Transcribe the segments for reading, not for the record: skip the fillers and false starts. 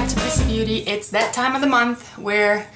back to Prissy Beauty. It's that time of the month where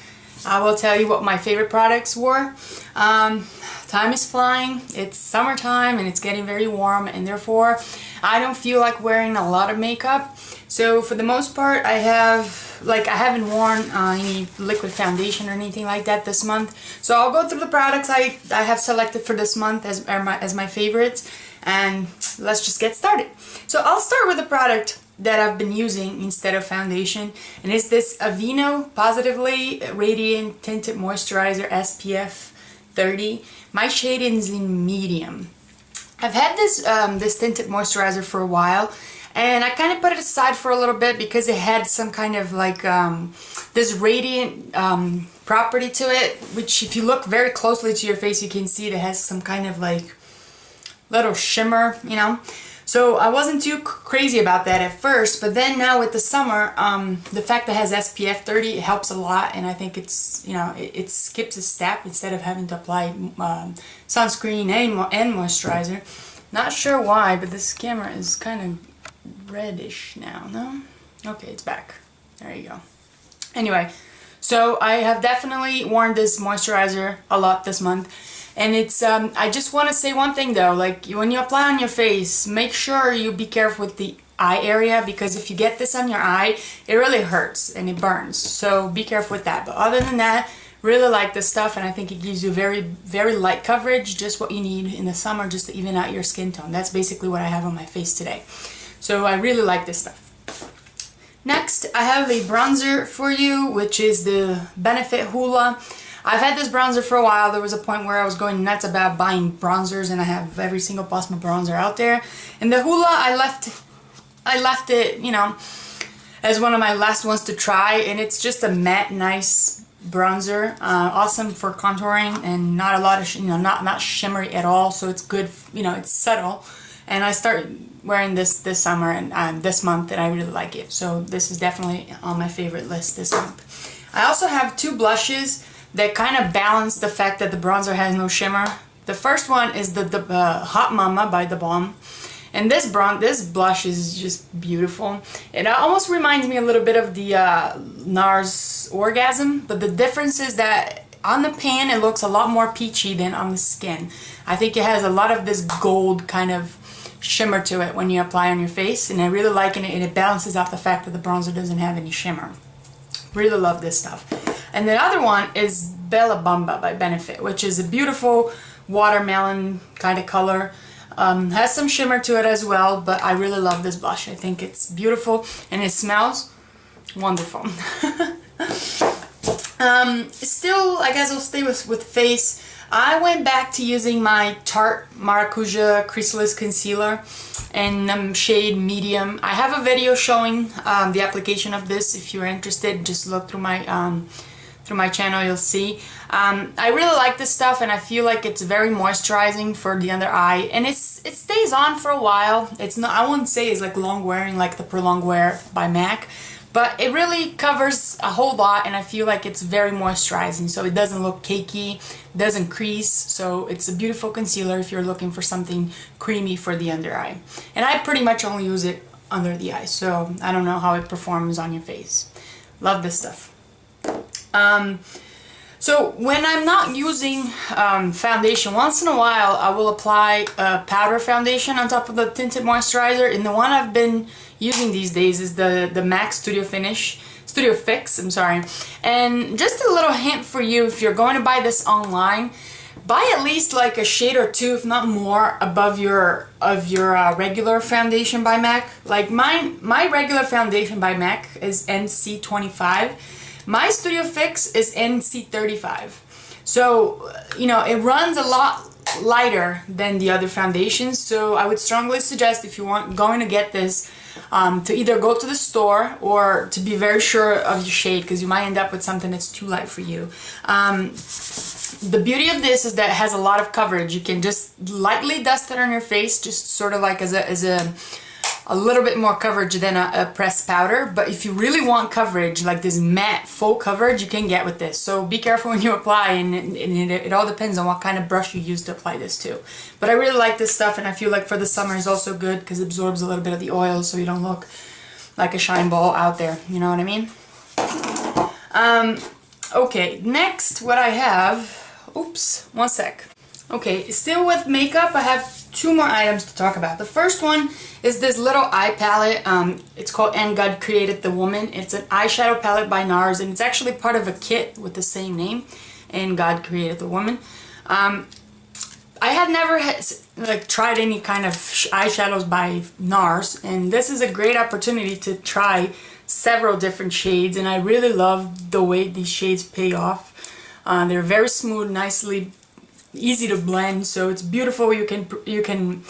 I will tell you what my favorite products were. Time is flying, it's summertime and it's getting very warm, and therefore I don't feel like wearing a lot of makeup. So for the most part I haven't worn any liquid foundation or anything like that this month. So I'll go through the products I have selected for this month as my favorites, and let's just get started. So I'll start with the product that I've been using instead of foundation, and it's this Aveeno Positively Radiant Tinted Moisturizer SPF 30. My shade is in medium. I've had this tinted moisturizer for a while, and I kind of put it aside for a little bit because it had some kind of like this radiant property to it, which if you look very closely to your face you can see it has some kind of like little shimmer, you know. So I wasn't too crazy about that at first, but then now with the summer, the fact that it has SPF 30 it helps a lot, and I think it's, you know, it skips a step instead of having to apply sunscreen and moisturizer. Not sure why, but this camera is kind of reddish now, no? Okay, it's back. There you go. Anyway, so I have definitely worn this moisturizer a lot this month. And it's, I just want to say one thing though, like when you apply on your face, make sure you be careful with the eye area, because if you get this on your eye, it really hurts and it burns. So be careful with that. But other than that, really like this stuff, and I think it gives you very, very light coverage, just what you need in the summer just to even out your skin tone. That's basically what I have on my face today. So I really like this stuff. Next, I have a bronzer for you, which is the Benefit Hoola. I've had this bronzer for a while. There was a point where I was going nuts about buying bronzers, and I have every single possible bronzer out there. And the Hoola, I left it, you know, as one of my last ones to try, and it's just a matte, nice bronzer, awesome for contouring, and not a lot of, you know, not shimmery at all. So it's good, you know, it's subtle. And I started wearing this summer and this month, and I really like it. So this is definitely on my favorite list this month. I also have two blushes that kind of balance the fact that the bronzer has no shimmer. The first one is the Hot Mama by the Balm, and this blush is just beautiful. It almost reminds me a little bit of the Nars Orgasm, but the difference is that on the pan it looks a lot more peachy than on the skin. I think it has a lot of this gold kind of shimmer to it when you apply on your face, and I really like it, and it balances out the fact that the bronzer doesn't have any shimmer. Really love this stuff. And the other one is Bella Bamba by Benefit, which is a beautiful watermelon kind of color. Has some shimmer to it as well, but I really love this blush. I think it's beautiful and it smells wonderful. Still, I guess I'll stay with face. I went back to using my Tarte Maracuja Creaseless Concealer in shade medium. I have a video showing the application of this. If you're interested, just look through my channel, you'll see. I really like this stuff, and I feel like it's very moisturizing for the under eye, and it stays on for a while. It's not, I wouldn't say it's like long wearing like the Prolonged Wear by MAC, but it really covers a whole lot, and I feel like it's very moisturizing, so it doesn't look cakey, doesn't crease. So it's a beautiful concealer if you're looking for something creamy for the under eye. And I pretty much only use it under the eye, so I don't know how it performs on your face. Love this stuff. So when I'm not using foundation, once in a while I will apply a powder foundation on top of the tinted moisturizer, and the one I've been using these days is the MAC Studio Fix, I'm sorry. And just a little hint for you, if you're going to buy this online, buy at least like a shade or two, if not more, above your regular foundation by MAC. Like my regular foundation by MAC is NC25. My Studio Fix is NC35. So, you know, it runs a lot lighter than the other foundations. So I would strongly suggest, if you want going to get this, to either go to the store or to be very sure of your shade, because you might end up with something that's too light for you. The beauty of this is that it has a lot of coverage. You can just lightly dust it on your face, just sort of like as a little bit more coverage than a pressed powder. But if you really want coverage, like this matte full coverage, you can get with this. So be careful when you apply, and it all depends on what kind of brush you use to apply this to. But I really like this stuff, and I feel like for the summer is also good because it absorbs a little bit of the oil, so you don't look like a shine ball out there, you know what I mean? Okay, next what I have, oops, one sec. Okay, still with makeup, I have two more items to talk about. The first one is this little eye palette. It's called And God Created the Woman. It's an eyeshadow palette by Nars, and it's actually part of a kit with the same name, And God Created the Woman. I had never tried any kind of eyeshadows by Nars, and this is a great opportunity to try several different shades, and I really love the way these shades pay off. They're very smooth, nicely easy to blend, so it's beautiful. You can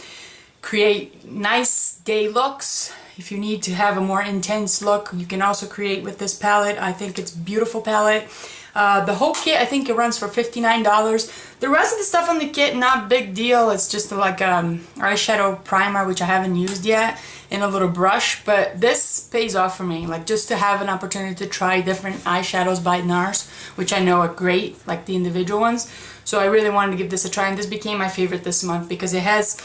create nice day looks. If you need to have a more intense look, you can also create with this palette. I think it's a beautiful palette. The whole kit, I think it runs for $59. The rest of the stuff on the kit, not big deal. It's just like eyeshadow primer, which I haven't used yet, and a little brush, but this pays off for me, like just to have an opportunity to try different eyeshadows by NARS, which I know are great, like the individual ones. So I really wanted to give this a try, and this became my favorite this month because it has,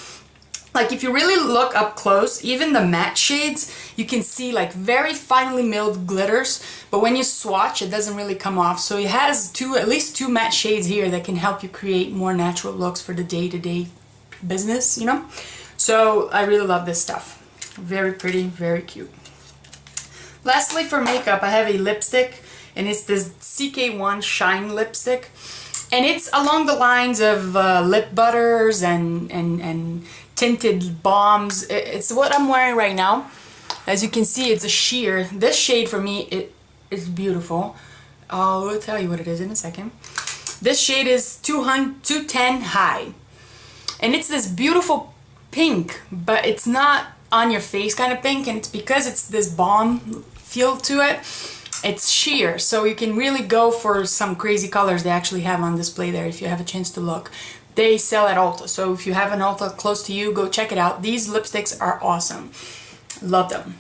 like, if you really look up close, even the matte shades, you can see like very finely milled glitters, but when you swatch, it doesn't really come off. So it has at least two matte shades here that can help you create more natural looks for the day-to-day business, you know? So I really love this stuff. Very pretty, very cute. Lastly, for makeup, I have a lipstick, and it's this CK1 Shine lipstick. And it's along the lines of lip butters and tinted balms. It's what I'm wearing right now. As you can see, it's a sheer. This shade for me, it is beautiful. I'll tell you what it is in a second. This shade is 210 High. And it's this beautiful pink, but it's not on your face kind of pink, and it's because it's this balm feel to it. It's sheer, so you can really go for some crazy colors they actually have on display there if you have a chance to look. They sell at Ulta, so if you have an Ulta close to you, go check it out. These lipsticks are awesome. Love them.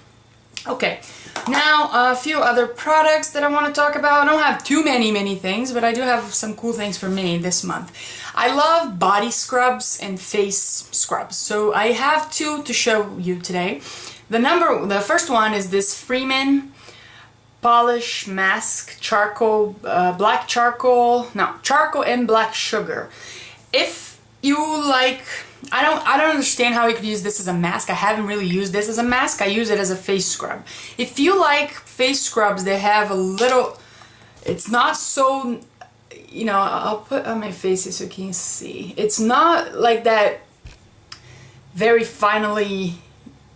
Okay, now a few other products that I want to talk about. I don't have too many things, but I do have some cool things for me this month. I love body scrubs and face scrubs, so I have two to show you today. The first one is this Freeman Polish Mask Charcoal, Black Charcoal, no, Charcoal and Black Sugar. If you like, I don't understand how you could use this as a mask. I haven't really used this as a mask. I use it as a face scrub. If you like face scrubs, they have a little, it's not so, you know, I'll put on my face so you can see. It's not like that very finely,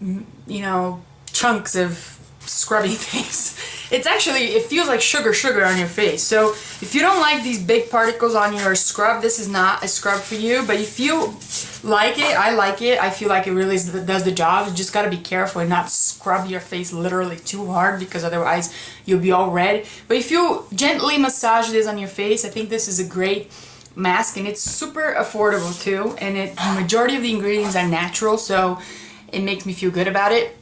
you know, chunks of scrubby things. It's actually, it feels like sugar on your face. So if you don't like these big particles on your scrub, this is not a scrub for you. But if you like it, I like it. I feel like it really does the job. You just gotta be careful and not scrub your face literally too hard, because otherwise you'll be all red. But if you gently massage this on your face, I think this is a great mask, and it's super affordable too. And the majority of the ingredients are natural, so it makes me feel good about it.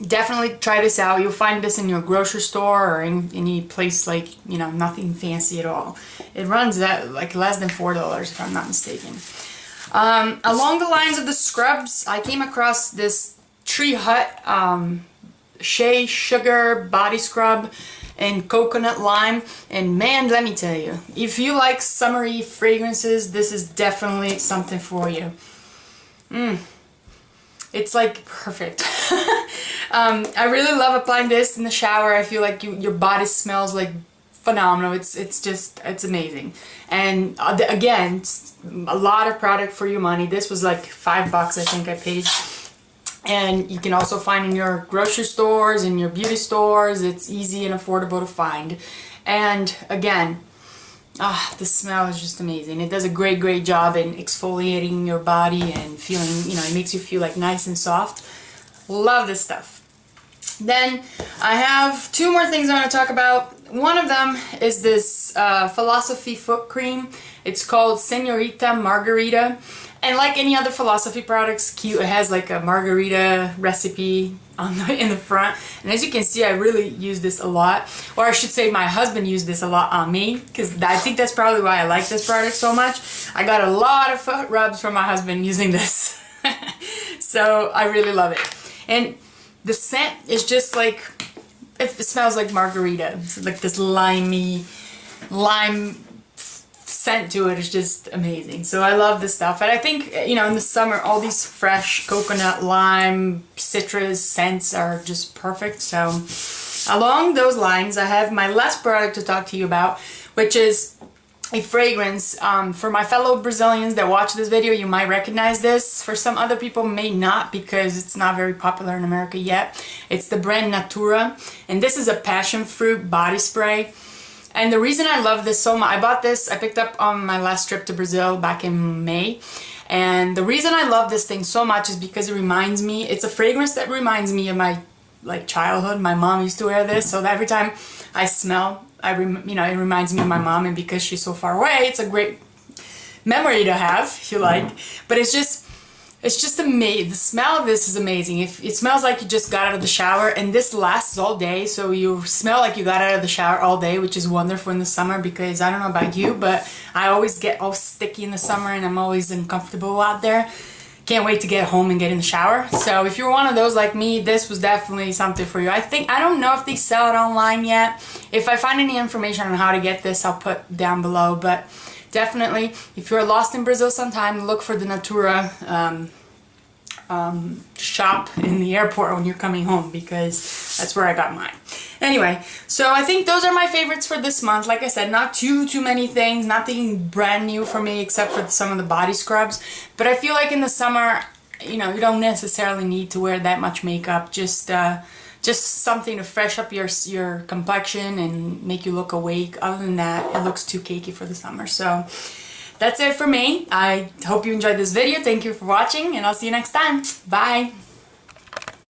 Definitely try this out. You'll find this in your grocery store or in any place, like, you know, nothing fancy at all. It runs at like less than $4 if I'm not mistaken. Along the lines of the scrubs, I came across this Tree Hut Shea Sugar Body Scrub and Coconut Lime, and man, let me tell you, if you like summery fragrances, this is definitely something for you. It's like perfect. I really love applying this in the shower. I feel like your body smells like phenomenal. It's amazing. And again, it's a lot of product for your money. This was like $5, I think I paid. And you can also find in your grocery stores, in your beauty stores. It's easy and affordable to find. And again, the smell is just amazing. It does a great job in exfoliating your body and feeling, you know, it makes you feel like nice and soft. Love this stuff. Then I have two more things I want to talk about. One of them is this Philosophy foot cream. It's called Senorita Margarita. And like any other Philosophy products, cute. It has like a margarita recipe in the front. And as you can see, I really use this a lot. Or I should say my husband used this a lot on me, because I think that's probably why I like this product so much. I got a lot of foot rubs from my husband using this. So I really love it. And the scent is just like, it smells like Margarita. It's like this lime scent to it is just amazing. So I love this stuff. And I think, you know, in the summer, all these fresh coconut, lime, citrus scents are just perfect. So along those lines, I have my last product to talk to you about, which is a fragrance. For my fellow Brazilians that watch this video, you might recognize this. For some other people, may not, because it's not very popular in America yet. It's the brand Natura, and this is a passion fruit body spray. And the reason I love this so much, I bought this, I picked up on my last trip to Brazil back in May. And the reason I love this thing so much is because it reminds me, it's a fragrance that reminds me of my like childhood. My mom used to wear this, so that every time I smell, you know, it reminds me of my mom, and because she's so far away, it's a great memory to have, if you like. But it's just amazing. The smell of this is amazing. It smells like you just got out of the shower, and this lasts all day, so you smell like you got out of the shower all day, which is wonderful in the summer, because I don't know about you, but I always get all sticky in the summer and I'm always uncomfortable out there. Can't wait to get home and get in the shower. So if you're one of those like me, this was definitely something for you. I don't know if they sell it online yet. If I find any information on how to get this, I'll put down below. But definitely, if you're lost in Brazil sometime, look for the Natura shop in the airport when you're coming home, because that's where I got mine. Anyway, so I think those are my favorites for this month. Like I said, not too many things, nothing brand new for me except for some of the body scrubs. But I feel like in the summer, you know, you don't necessarily need to wear that much makeup. Just something to fresh up your complexion and make you look awake. Other than that, it looks too cakey for the summer. So that's it for me. I hope you enjoyed this video. Thank you for watching, and I'll see you next time. Bye!